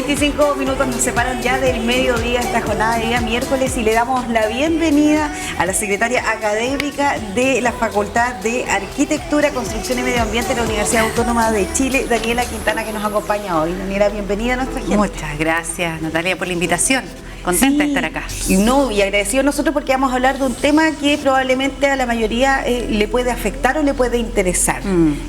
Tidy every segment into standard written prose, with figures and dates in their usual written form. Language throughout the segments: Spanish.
25 minutos nos separan ya del mediodía, esta jornada de día miércoles, y le damos la bienvenida a la secretaria académica de la Facultad de Arquitectura, Construcción y Medio Ambiente de la Universidad Autónoma de Chile, Daniela Quintana, que nos acompaña hoy. Daniela, bienvenida a nuestra gente. Muchas gracias, Natalia, por la invitación. Contenta de estar acá. Y agradecido nosotros porque vamos a hablar de un tema que probablemente a la mayoría le puede afectar o le puede interesar,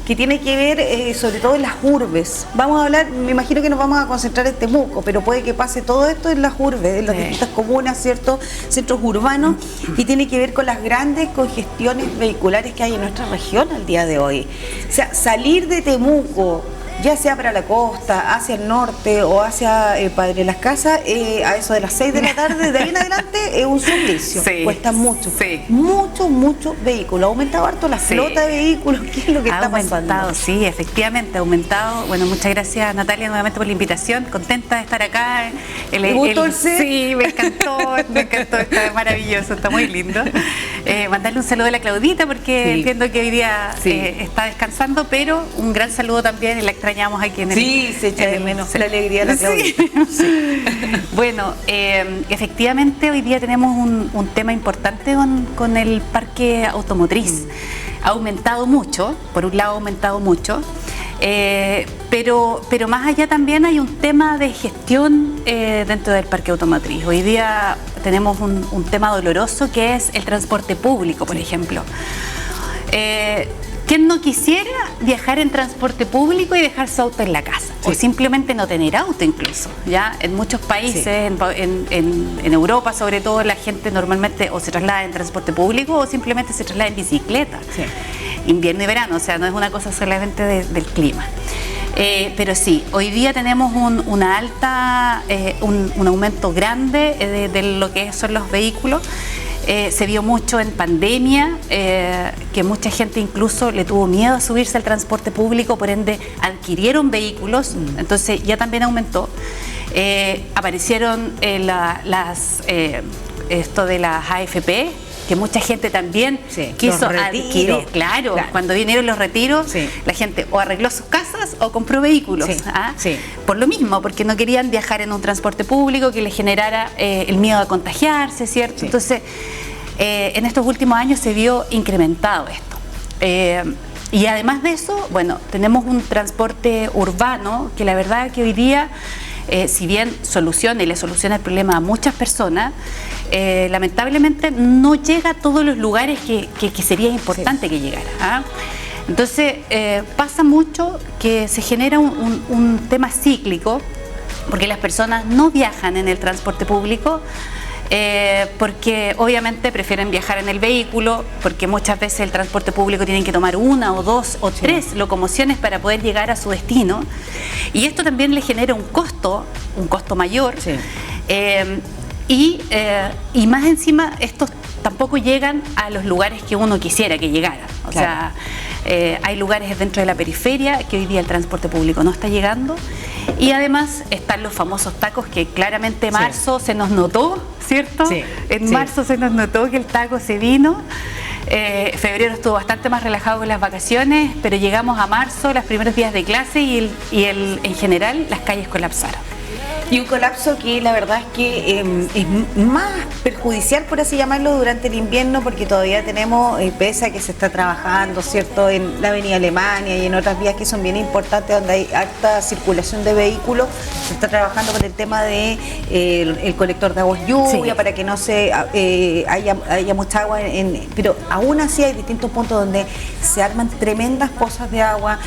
que tiene que ver sobre todo en las urbes. Vamos a hablar, me imagino que nos vamos a concentrar en Temuco, pero puede que pase todo esto en las urbes, en las distintas comunas, ¿cierto? Centros urbanos, y tiene que ver con las grandes congestiones vehiculares que hay en nuestra región al día de hoy. O sea, salir de Temuco, ya sea para la costa, hacia el norte o hacia Padre Las Casas, a eso de las 6 de la tarde, de ahí en adelante es un suplicio. Sí, cuesta mucho. Sí. Mucho vehículo. Ha aumentado harto la flota de vehículos. ¿Qué es lo que está pasando? Sí, efectivamente, ha aumentado. Bueno, muchas gracias, Natalia, nuevamente por la invitación. Contenta de estar acá. ¿Te gustó el set? Sí, me encantó, está maravilloso, está muy lindo. Mandarle un saludo a la Claudita, porque entiendo que hoy día está descansando, pero un gran saludo también, y la extrañamos aquí en el... Sí, se echa de menos la alegría de la Claudita. Sí. Bueno, efectivamente hoy día tenemos un tema importante con el parque automotriz. Ha aumentado mucho, por un lado ha aumentado mucho, pero más allá también hay un tema de gestión dentro del parque automotriz. Hoy día tenemos un tema doloroso, que es el transporte público, por ejemplo. ¿Quién no quisiera viajar en transporte público y dejar su auto en la casa? O simplemente no tener auto incluso, ¿ya? En muchos países, en Europa sobre todo, la gente normalmente o se traslada en transporte público o simplemente se traslada en bicicleta. Invierno y verano, o sea, no es una cosa solamente del clima. Pero sí, hoy día tenemos un aumento grande de lo que son los vehículos. Se vio mucho en pandemia, que mucha gente incluso le tuvo miedo a subirse al transporte público, por ende adquirieron vehículos, entonces ya también aumentó. Aparecieron esto de las AFP, que mucha gente también quiso adquirir. Claro, cuando vinieron los retiros, la gente o arregló sus casas o compró vehículos. Por lo mismo, porque no querían viajar en un transporte público que les generara el miedo a contagiarse, ¿cierto? Entonces, en estos últimos años se vio incrementado esto. Y además de eso, bueno, tenemos un transporte urbano que la verdad que hoy día, si bien le soluciona el problema a muchas personas, lamentablemente no llega a todos los lugares que sería importante que llegara. Entonces pasa mucho que se genera un tema cíclico, porque las personas no viajan en el transporte público, porque obviamente prefieren viajar en el vehículo, porque muchas veces el transporte público tienen que tomar una o dos o tres locomociones para poder llegar a su destino, y esto también le genera un costo mayor, y más encima estos tampoco llegan a los lugares que uno quisiera que llegaran. O sea, hay lugares dentro de la periferia que hoy día el transporte público no está llegando, y además están los famosos tacos, que claramente marzo se nos notó, ¿cierto? En marzo se nos notó que el taco se vino. Febrero estuvo bastante más relajado con las vacaciones, pero llegamos a marzo, los primeros días de clase, y en general las calles colapsaron. Y un colapso que la verdad es que es más perjudicial, por así llamarlo, durante el invierno, porque todavía tenemos, pese a que se está trabajando, ¿cierto?, en la avenida Alemania y en otras vías que son bien importantes, donde hay alta circulación de vehículos, se está trabajando con el tema de el colector de aguas lluvia, para que no haya mucha agua, pero aún así hay distintos puntos donde se arman tremendas pozas de agua,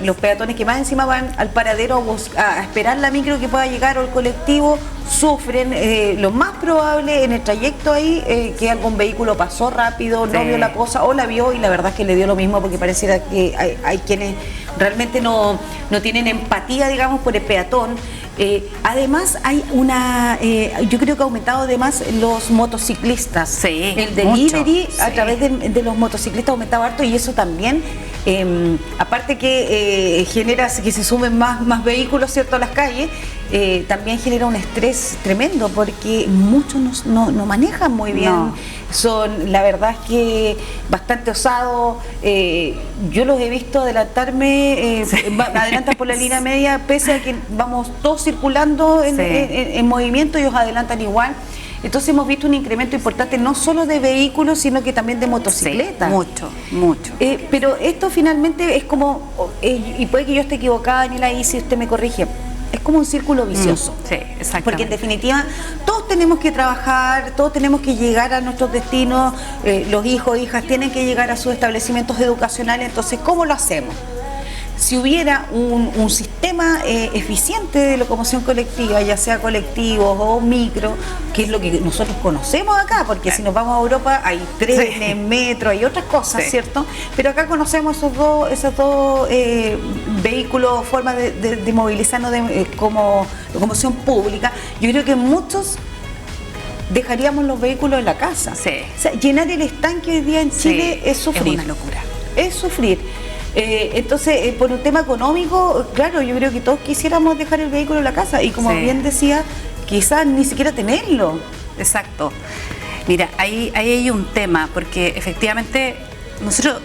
los peatones que más encima van al paradero a esperar la micro que pueda llegar, o el colectivo, sufren. Lo más probable en el trayecto ahí, que algún vehículo pasó rápido, no vio la cosa, o la vio y la verdad es que le dio lo mismo, porque pareciera que hay quienes realmente no tienen empatía, digamos, por el peatón. Además hay yo creo que ha aumentado además los motociclistas, el delivery a través de los motociclistas ha aumentado harto, y eso también, aparte que genera que se sumen más vehículos, ¿cierto?, a las calles, también genera un estrés tremendo porque muchos no manejan muy bien. No. Son, la verdad es que bastante osados. Yo los he visto adelantarme, adelantan por la línea media, pese a que vamos todos circulando en movimiento, ellos adelantan igual. Entonces hemos visto un incremento importante no solo de vehículos, sino que también de motocicletas. Sí, mucho. Pero esto finalmente es como, y puede que yo esté equivocada, Daniela, ahí si usted me corrige, es como un círculo vicioso. Sí, exactamente. Porque en definitiva todos tenemos que trabajar, todos tenemos que llegar a nuestros destinos, los hijos, hijas tienen que llegar a sus establecimientos educacionales, entonces ¿cómo lo hacemos? Si hubiera un sistema eficiente de locomoción colectiva, ya sea colectivos o micro, que es lo que nosotros conocemos acá, porque si nos vamos a Europa hay trenes, metro, hay otras cosas, ¿cierto? Pero acá conocemos esos dos vehículos, formas de movilizarnos como locomoción pública. Yo creo que muchos dejaríamos los vehículos en la casa. Sí. O sea, llenar el estanque hoy día en Chile es sufrir. Es una locura. Es sufrir. Entonces, por un tema económico, claro, yo creo que todos quisiéramos dejar el vehículo en la casa y como bien decía, quizás ni siquiera tenerlo. Exacto. Mira, ahí hay un tema, porque efectivamente nosotros,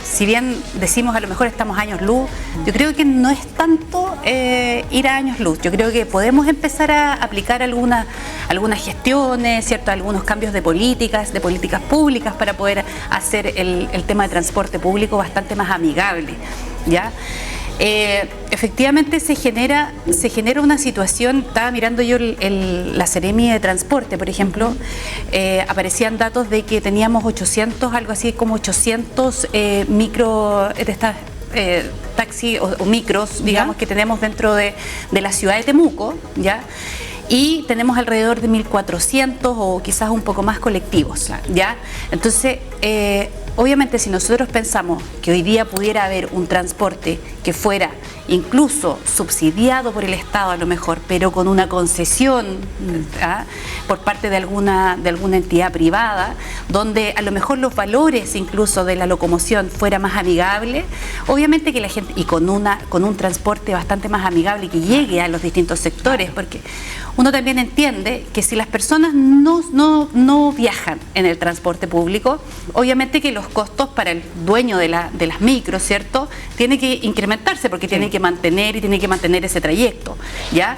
si bien decimos a lo mejor estamos años luz, yo creo que no es tanto ir a años luz. Yo creo que podemos empezar a aplicar algunas gestiones, ¿cierto? Algunos cambios de políticas públicas para poder hacer el tema de transporte público bastante más amigable, ¿ya? Efectivamente se genera una situación. Estaba mirando yo la Seremi de Transporte, por ejemplo, aparecían datos de que teníamos 800, algo así como 800 micro de estas taxis o micros, digamos, que tenemos dentro de la ciudad de Temuco, ¿ya? Y tenemos alrededor de 1.400 o quizás un poco más colectivos, ¿ya? Entonces, obviamente si nosotros pensamos que hoy día pudiera haber un transporte que fuera incluso subsidiado por el Estado a lo mejor, pero con una concesión por parte de alguna entidad privada, donde a lo mejor los valores incluso de la locomoción fuera más amigable, obviamente que la gente, y con un transporte bastante más amigable que llegue a los distintos sectores, porque uno también entiende que si las personas no viajan en el transporte público, obviamente que los costos para el dueño de las micros, ¿cierto?, tiene que incrementarse porque tiene que mantener ese trayecto, ¿ya?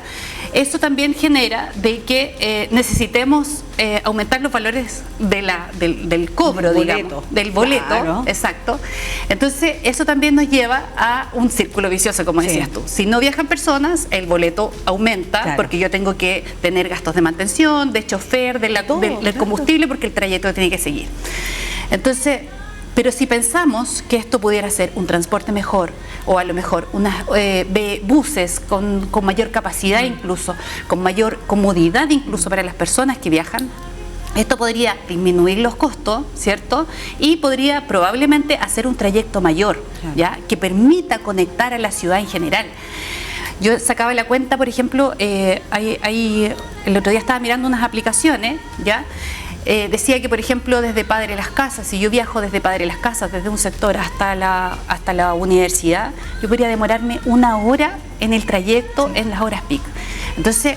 Eso también genera de que necesitemos aumentar los valores del cobro, digamos, del boleto, claro. Exacto. Entonces, eso también nos lleva a un círculo vicioso, como decías tú. Si no viajan personas, el boleto aumenta, claro, porque yo tengo que tener gastos de mantención, de chofer, del combustible, porque el trayecto tiene que seguir. Entonces, pero si pensamos que esto pudiera ser un transporte mejor, o a lo mejor unas buses con mayor capacidad incluso, con mayor comodidad incluso para las personas que viajan, esto podría disminuir los costos, ¿cierto? Y podría probablemente hacer un trayecto mayor, ¿ya?, que permita conectar a la ciudad en general. Yo sacaba la cuenta, por ejemplo, el otro día estaba mirando unas aplicaciones, ¿ya? Decía que, por ejemplo, desde Padre Las Casas, si yo viajo desde Padre Las Casas, desde un sector hasta la universidad, yo podría demorarme 1 hora en el trayecto en las horas peak. Entonces,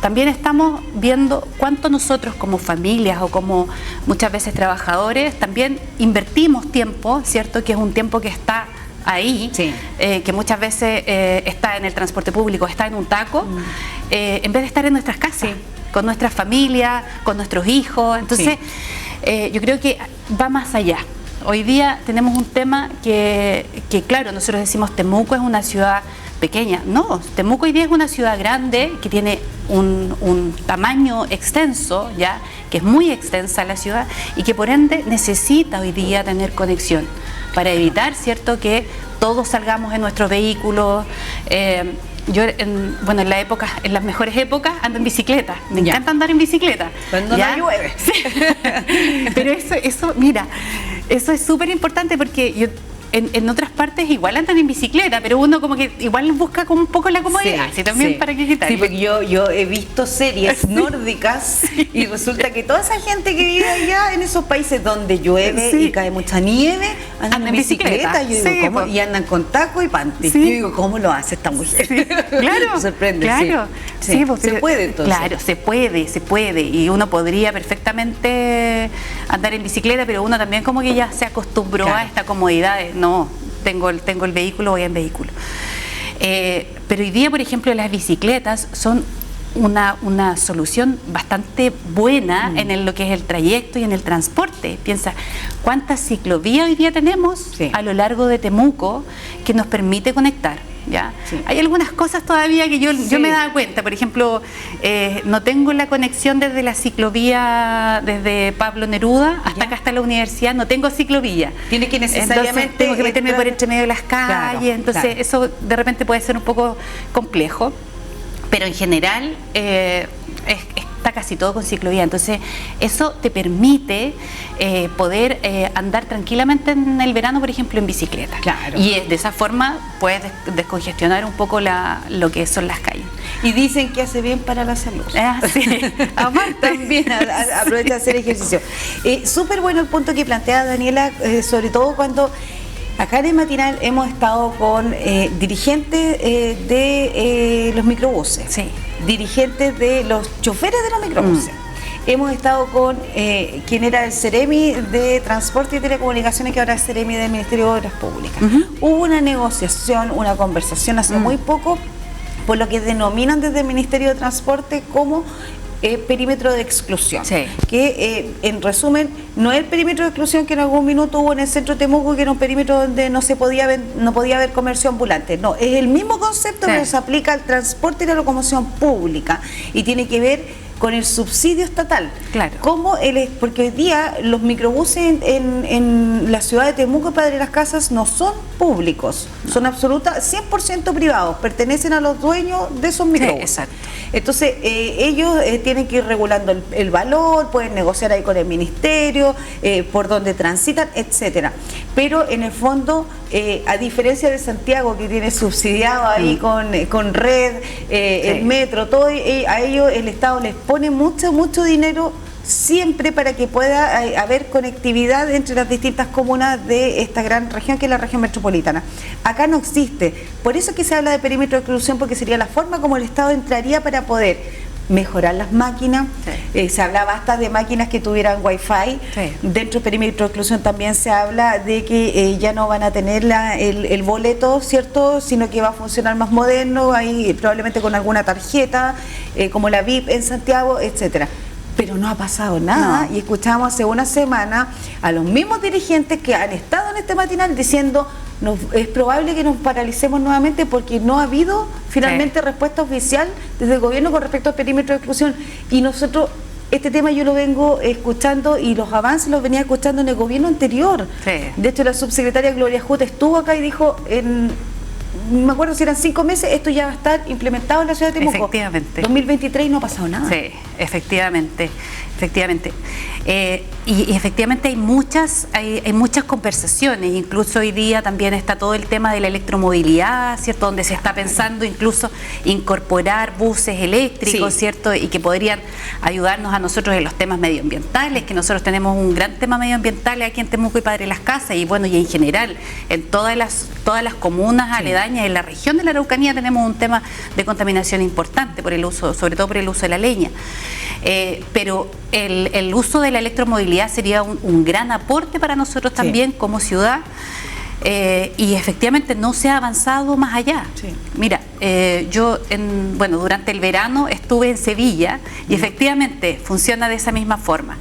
también estamos viendo cuánto nosotros como familias o como muchas veces trabajadores también invertimos tiempo, ¿cierto?, que es un tiempo que está ahí, que muchas veces está en el transporte público, está en un taco, en vez de estar en nuestras casas. Con nuestra familia, con nuestros hijos. Entonces, yo creo que va más allá. Hoy día tenemos un tema que claro, nosotros decimos Temuco es una ciudad pequeña. No, Temuco hoy día es una ciudad grande que tiene un tamaño extenso, ya, que es muy extensa la ciudad y que por ende necesita hoy día tener conexión para evitar, ¿cierto?, que todos salgamos en nuestros vehículos. Yo, en las mejores épocas ando en bicicleta. Me encanta andar en bicicleta. Cuando no llueve. Sí. Pero eso, mira, eso es súper importante porque yo en otras partes igual andan en bicicleta, pero uno como que igual busca como un poco la comodidad, sí, también para qué quitar. Sí, porque yo he visto series nórdicas y resulta que toda esa gente que vive allá en esos países donde llueve y cae mucha nieve, andan en bicicleta. Yo digo, ¿cómo? Y andan con taco y panty. Yo digo, ¿cómo lo hace esta mujer? Claro, me sorprende. Claro, se puede entonces. Claro, se puede. Y uno podría perfectamente andar en bicicleta, pero uno también como que ya se acostumbró a esta comodidad de, no, tengo el vehículo, voy en vehículo. Pero hoy día, por ejemplo, las bicicletas son una solución bastante buena en lo que es el trayecto y en el transporte. Piensa, ¿cuántas ciclovías hoy día tenemos a lo largo de Temuco que nos permite conectar? ¿Ya? Hay algunas cosas todavía que yo me he dado cuenta. Por ejemplo, no tengo la conexión desde la ciclovía, desde Pablo Neruda hasta acá, hasta la universidad, no tengo ciclovía. Tiene que necesariamente... Entonces, tengo que meterme por entre medio de las calles, entonces eso de repente puede ser un poco complejo, pero en general está casi todo con ciclovía, entonces eso te permite poder andar tranquilamente en el verano, por ejemplo, en bicicleta. Y de esa forma puedes descongestionar un poco lo que son las calles. Y dicen que hace bien para la salud. Sí. También aprovecha de hacer ejercicio. Súper bueno el punto que plantea Daniela, sobre todo cuando acá en el matinal hemos estado con dirigentes de los microbuses, dirigentes de los choferes de los microbuses. Hemos estado con quien era el Ceremi de Transporte y Telecomunicaciones, que ahora es Ceremi del Ministerio de Obras Públicas. Hubo una negociación, una conversación hace muy poco, por lo que denominan desde el Ministerio de Transporte como perímetro de exclusión, que en resumen no es el perímetro de exclusión que en algún minuto hubo en el centro de Temuco, que era un perímetro donde no podía haber comercio ambulante. No, es el mismo concepto, pero se aplica al transporte y la locomoción pública y tiene que ver con el subsidio estatal. Porque hoy día los microbuses en la ciudad de Temuco y Padre Las Casas no son públicos, son 100% privados, pertenecen a los dueños de esos microbuses. Entonces ellos tienen que ir regulando el valor, pueden negociar ahí con el ministerio, por donde transitan, etcétera. Pero en el fondo, a diferencia de Santiago, que tiene subsidiado ahí con red, el metro, todo, a ellos el Estado les pone mucho dinero siempre para que pueda haber conectividad entre las distintas comunas de esta gran región, que es la región metropolitana. Acá no existe. Por eso es que se habla de perímetro de exclusión, porque sería la forma como el Estado entraría para poder mejorar las máquinas. Se hablaba hasta de máquinas que tuvieran wifi. Dentro del perímetro de exclusión también se habla de que ya no van a tener el boleto, ¿cierto?, sino que va a funcionar más moderno, ahí probablemente con alguna tarjeta, como la VIP en Santiago, etcétera. Pero no ha pasado nada, y escuchamos hace una semana a los mismos dirigentes que han estado en este matinal diciendo: es probable que nos paralicemos nuevamente porque no ha habido finalmente respuesta oficial desde el gobierno con respecto al perímetro de exclusión. Y nosotros, este tema yo lo vengo escuchando y los avances los venía escuchando en el gobierno anterior. De hecho, la subsecretaria Gloria Jut estuvo acá y dijo, no me acuerdo si eran 5 meses, esto ya va a estar implementado en la ciudad de Temuco. Efectivamente. 2023 y no ha pasado nada. Sí, efectivamente. Y efectivamente hay muchas conversaciones, incluso hoy día también está todo el tema de la electromovilidad, ¿cierto?, donde se está pensando incluso incorporar buses eléctricos, ¿cierto?, y que podrían ayudarnos a nosotros en los temas medioambientales, que nosotros tenemos un gran tema medioambiental aquí en Temuco y Padre Las Casas, y bueno, y en general en todas las comunas aledañas, en la región de la Araucanía tenemos un tema de contaminación importante por el uso, sobre todo por el uso de la leña. Pero el uso de la electromovilidad sería un gran aporte para nosotros también como ciudad, y efectivamente no se ha avanzado más allá. Mira, yo durante el verano estuve en Sevilla y efectivamente funciona de esa misma forma,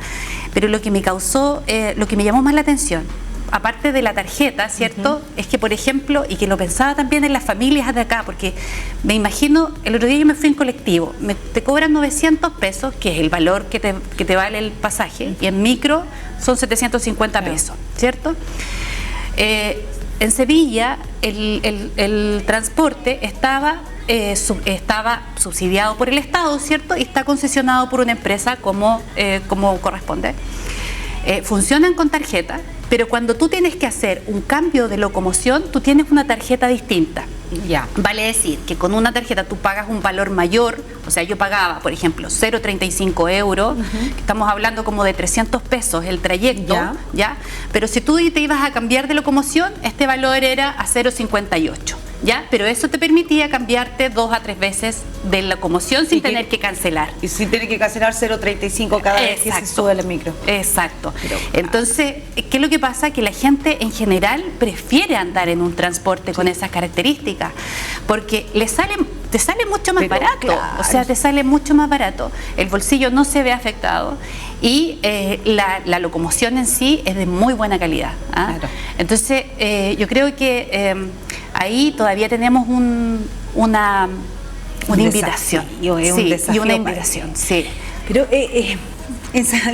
pero lo que me causó, lo que me llamó más la atención, aparte de la tarjeta, ¿cierto?, es que, por ejemplo, y que lo pensaba también en las familias de acá, porque me imagino, el otro día yo me fui en colectivo, te cobran 900 pesos, que es el valor que te vale el pasaje, y en micro son 750 pesos, ¿cierto? En Sevilla el transporte estaba subsidiado por el Estado, ¿cierto?, y está concesionado por una empresa como corresponde. Funcionan con tarjeta, pero cuando tú tienes que hacer un cambio de locomoción, tú tienes una tarjeta distinta. Ya. Vale decir que con una tarjeta tú pagas un valor mayor, o sea, yo pagaba, por ejemplo, 0,35 euros, estamos hablando como de 300 pesos el trayecto, ¿ya? Pero si tú te ibas a cambiar de locomoción, este valor era a 0,58. ¿Ya? Pero eso te permitía cambiarte 2 a 3 veces de locomoción sin tener que cancelar. Y sin tener que cancelar 0,35 cada vez que se sube la micro. Exacto. Entonces, ¿qué es lo que pasa? Que la gente en general prefiere andar en un transporte con esas características, porque te sale mucho más barato. Claro. O sea, te sale mucho más barato. El bolsillo no se ve afectado y la locomoción en sí es de muy buena calidad. ¿Ah? Claro. Entonces, yo creo que ahí todavía tenemos una invitación. Y una invitación, sí. Pero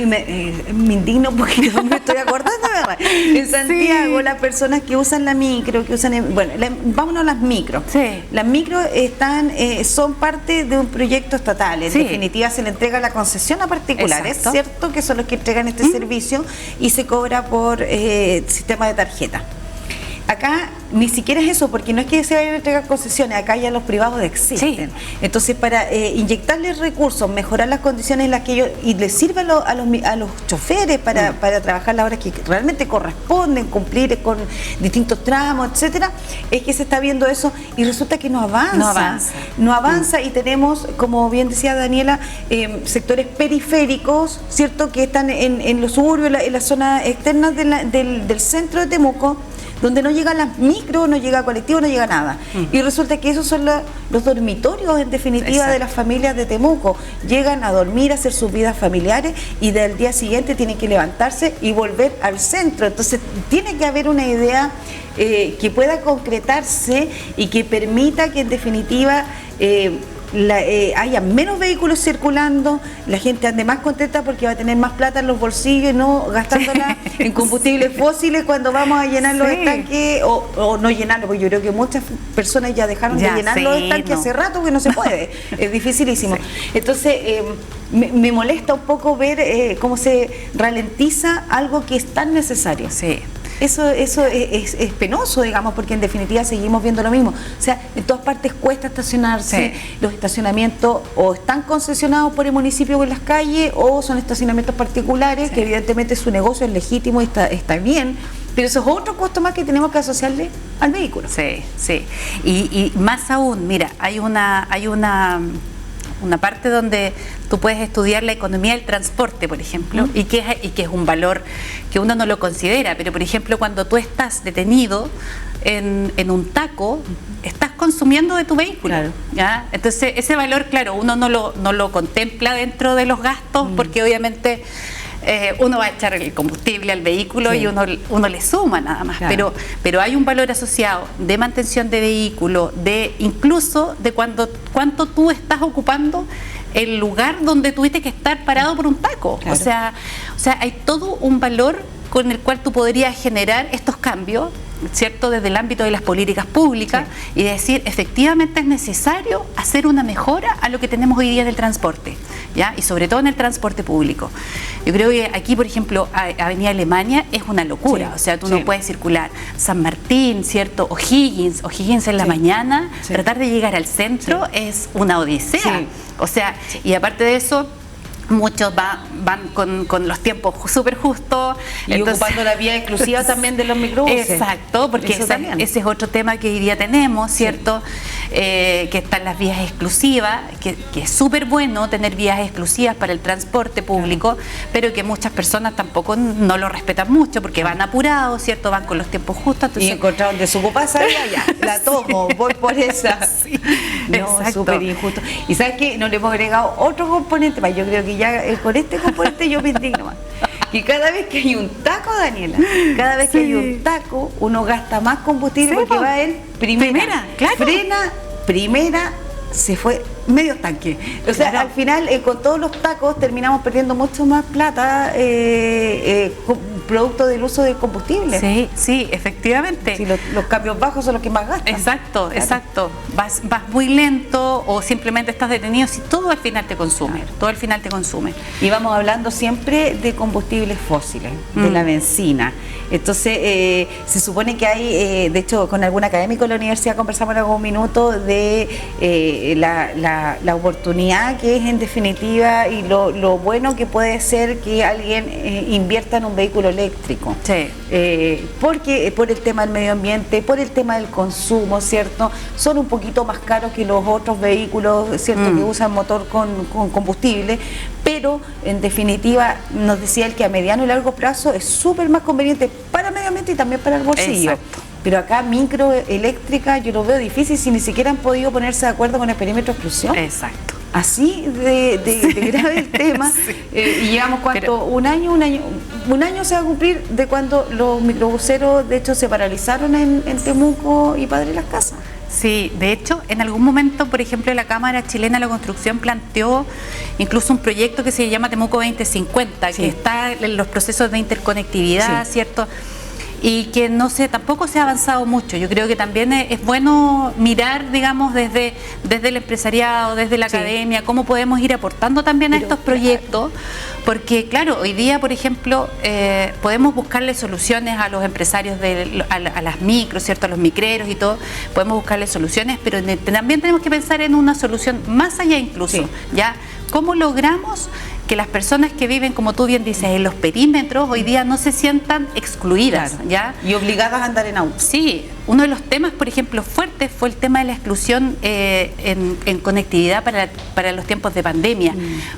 me indigno un poquito, me estoy acordando, ¿verdad? En Santiago, las personas que usan la micro, vámonos a las micros. Sí. Las micros son parte de un proyecto estatal. En definitiva, se le entrega la concesión a particulares, ¿cierto? Que son los que entregan este servicio y se cobra por sistema de tarjeta. Acá ni siquiera es eso, porque no es que se vayan a entregar concesiones, acá ya los privados existen. Sí. Entonces, para inyectarles recursos, mejorar las condiciones en las que ellos, y les sirve a los choferes para trabajar las horas que realmente corresponden, cumplir con distintos tramos, etcétera, es que se está viendo eso y resulta que no avanza. Y tenemos, como bien decía Daniela, sectores periféricos, ¿cierto?, que están en los suburbios, en las zonas externas del centro de Temuco, donde no llegan las micros, no llega colectivo, no llega nada. Y resulta que esos son los dormitorios, en definitiva, de las familias de Temuco. Llegan a dormir, a hacer sus vidas familiares y del día siguiente tienen que levantarse y volver al centro. Entonces, tiene que haber una idea que pueda concretarse y que permita que, en definitiva, haya menos vehículos circulando, la gente ande más contenta porque va a tener más plata en los bolsillos, no gastándola en combustibles fósiles cuando vamos a llenar los estanques o no llenarlos, porque yo creo que muchas personas ya dejaron de llenar los estanques hace rato, que no se puede, es dificilísimo. Entonces me molesta un poco ver cómo se ralentiza algo que es tan necesario. Eso es penoso, digamos, porque en definitiva seguimos viendo lo mismo. O sea, en todas partes cuesta estacionarse, los estacionamientos o están concesionados por el municipio en las calles o son estacionamientos particulares, que evidentemente su negocio es legítimo y está bien, pero eso es otro costo más que tenemos que asociarle al vehículo. Y más aún, mira, hay una parte donde tú puedes estudiar la economía del transporte, por ejemplo, y que es un valor que uno no lo considera, pero por ejemplo cuando tú estás detenido en un taco, estás consumiendo de tu vehículo. ¿Ya? Entonces ese valor, claro, uno no lo contempla dentro de los gastos, porque obviamente uno va a echar el combustible al vehículo y uno le suma nada más, pero hay un valor asociado de mantención de vehículo, incluso de cuánto tú estás ocupando el lugar donde tuviste que estar parado por un taco. O sea, hay todo un valor con el cual tú podrías generar estos cambios, ¿cierto?, desde el ámbito de las políticas públicas y decir, efectivamente es necesario hacer una mejora a lo que tenemos hoy día del transporte, ¿ya? Y sobre todo en el transporte público. Yo creo que aquí, por ejemplo, Avenida Alemania es una locura, o sea, tú no puedes circular San Martín, ¿cierto?, O'Higgins en la mañana, tratar de llegar al centro es una odisea. O sea, y aparte de eso, muchos van con los tiempos súper justos. Y ocupando la vía exclusiva también de los microbuses. Exacto, porque ese es otro tema que hoy día tenemos, ¿cierto? Que están las vías exclusivas, que es súper bueno tener vías exclusivas para el transporte público, pero que muchas personas tampoco no lo respetan mucho porque van apurados, ¿cierto? Van con los tiempos justos. Entonces, y encontraron desocupada ya, la tomo, voy por esa. No, súper injusto. Y ¿sabes qué? No le hemos agregado otro componente más. Yo creo que ya con este componente yo me indigno más. Y cada vez que hay un taco, Daniela, cada vez que hay un taco, uno gasta más combustible porque va él primera, frena, primera, se fue medio tanque. O sea, al final, con todos los tacos terminamos perdiendo mucho más plata producto del uso del combustible. Sí, sí, efectivamente. Sí, los cambios bajos son los que más gastan. Exacto, claro. Exacto. Vas muy lento o simplemente estás detenido, si todo al final te consume, claro. Todo al final te consume. Y vamos hablando siempre de combustibles fósiles, de la benzina. Entonces, se supone que hay, de hecho, con algún académico de la universidad conversamos en algún minuto de la oportunidad que es en definitiva y lo bueno que puede ser que alguien invierta en un vehículo eléctrico. Sí. Porque por el tema del medio ambiente, por el tema del consumo, ¿cierto? Son un poquito más caros que los otros vehículos, ¿cierto? Que usan motor con combustible, pero en definitiva nos decía él que a mediano y largo plazo es súper más conveniente para el medio ambiente y también para el bolsillo. Exacto. Pero acá microeléctrica yo lo veo difícil si ni siquiera han podido ponerse de acuerdo con el perímetro de exclusión. Exacto. Así de grave el tema. Sí. Y llevamos ¿cuánto? Un año se va a cumplir de cuando los microbuseros de hecho se paralizaron en Temuco y Padre Las Casas. Sí, de hecho, en algún momento, por ejemplo, la Cámara Chilena de la Construcción planteó incluso un proyecto que se llama Temuco 2050, sí. Que está en los procesos de interconectividad, sí. ¿Cierto? Y que no sé, tampoco se ha avanzado mucho. Yo creo que también es bueno mirar, digamos, desde el empresariado, desde la academia, cómo podemos ir aportando también a estos proyectos, porque claro, hoy día, por ejemplo, podemos buscarle soluciones a los empresarios, a las micros, ¿cierto? A los micreros y todo, podemos buscarle soluciones, pero también tenemos que pensar en una solución más allá incluso, ¿ya? ¿Cómo logramos que las personas que viven, como tú bien dices, en los perímetros, hoy día no se sientan excluidas, claro. ¿Ya? Y obligadas a andar en auto. Sí, uno de los temas, por ejemplo, fuertes fue el tema de la exclusión en conectividad para los tiempos de pandemia.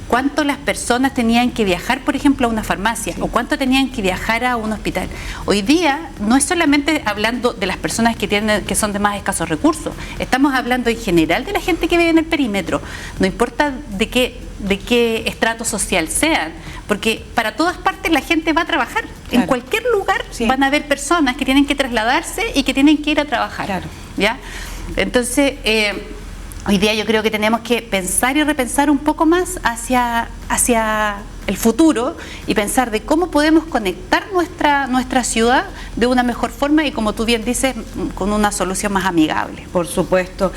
¿Cuánto las personas tenían que viajar, por ejemplo, a una farmacia? Sí. ¿O cuánto tenían que viajar a un hospital? Hoy día no es solamente hablando de las personas que son de más escasos recursos, estamos hablando en general de la gente que vive en el perímetro, no importa de qué estrato social sean, porque para todas partes la gente va a trabajar, claro. En cualquier lugar van a haber personas que tienen que trasladarse y que tienen que ir a trabajar, claro. ¿Ya? Entonces, hoy día yo creo que tenemos que pensar y repensar un poco más hacia el futuro y pensar de cómo podemos conectar nuestra ciudad de una mejor forma y, como tú bien dices, con una solución más amigable. Por supuesto.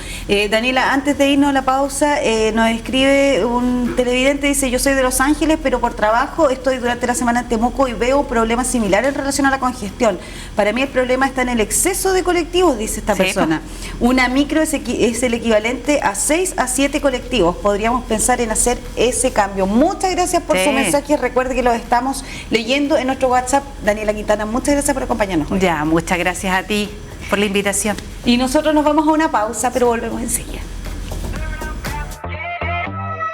Daniela, antes de irnos a la pausa, nos escribe un televidente, dice: yo soy de Los Ángeles, pero por trabajo estoy durante la semana en Temuco y veo problemas similares en relación a la congestión. Para mí el problema está en el exceso de colectivos, dice esta persona. Una micro es el equivalente a 6 a 7 colectivos. Podríamos pensar en hacer ese cambio. Muchas gracias por su mensaje. Recuerde que los estamos leyendo en nuestro WhatsApp. Daniela Quintana, muchas gracias por acompañarnos hoy. Ya, muchas gracias a ti por la invitación. Y nosotros nos vamos a una pausa, pero volvemos enseguida.